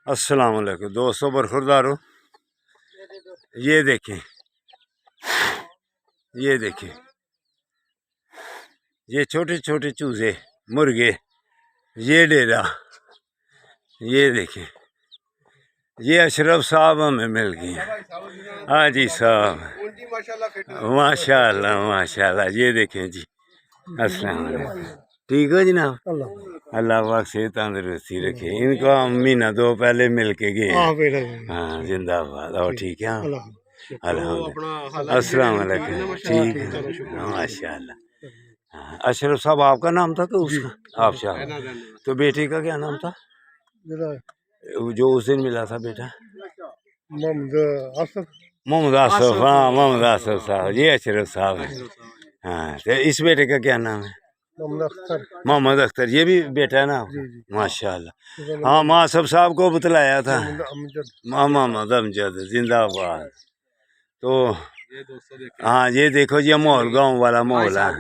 अस्सलाम वालेकुम दोस्तों, बरखुरदारो। ये देखें, ये देखें, ये छोटे छोटे चूजे मुर्गे, ये डेरा, ये देखें, ये अशरफ साहब हमें मिल गए। हाँ जी साहब, माशाल्लाह माशाल्लाह। ये देखें जी, अस्सलाम वालेकुम। ठीक हो जनाब? अल्लाह पाक से तंदुरुस्ती रखे। इनको हम महीना दो पहले मिल के गए। हाँ जिंदाबाद। और ठीक है? अल्हम्दुलिल्लाह। अस्सलाम वालेकुम। ठीक है माशाल्लाह। अशरफ साहब आपका नाम था तो उसका आप शाह, तो बेटे का क्या नाम था जो उस दिन मिला था बेटा? मोहम्मद आसफ। हाँ मोहम्मद आसफ साहब, ये अशरफ साहब है। हाँ तो इस बेटे का क्या नाम है? मोहम्मद अख्तर। ये भी बेटा है ना? माशाल्लाह। हाँ मासफ साहब को बतलाया था। मोहम्मद अमजद जिंदाबाद। तो हाँ ये देखो, ये माहौल गाँव वाला माहौल है।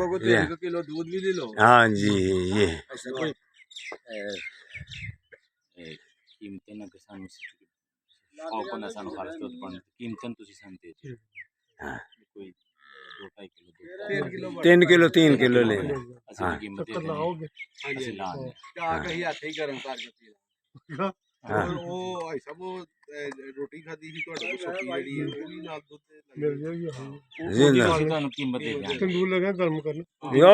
हाँ जी, ये तीन किलो 3 किलो ले। रोटी खादी थी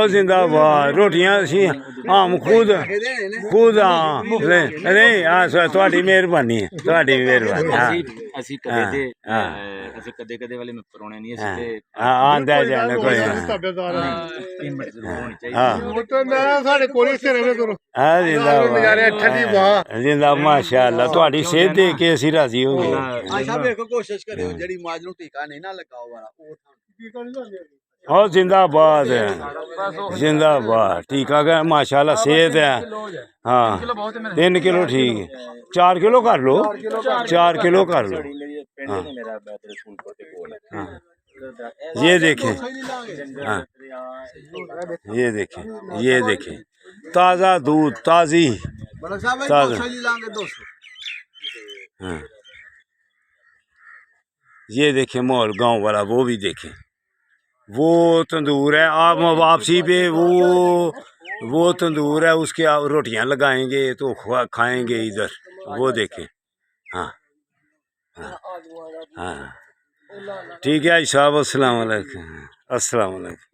जिंदाबाद। रोटियां हम खुद खुद हाँ नहीं हाँ थोड़ी मेहरबानी है, थोड़ी मेहरबानी। कदे कदे वाले में परौने नहीं हाँ आंदा जाने कोई जिंदा माशाल्लाह। थोड़ी सेहत देख के असीं राजी हो गए। कोशिश करियो जेड़ी माज नूं टीका नहीं ना लगाओ वाला और जिंदाबाद है, जिंदाबाद। टीका का माशाल्लाह सेहत है। हाँ 3 किलो ठीक है, 4 किलो कर लो, 4 किलो कर लो। हाँ हाँ ये देखें, हाँ ये देखें, ये देखें ताज़ा दूध, ताज़ी ताज़ा। हाँ ये देखें माहौल गांव वाला, वो भी देखें। वो तंदूर है, आप वापसी पे वो तंदूर है, उसके आप रोटियां लगाएंगे तो खाएंगे इधर। वो देखें। हाँ हाँ हाँ ठीक है साहब। अस्सलाम वालेकुम। अस्सलाम वालेकुम।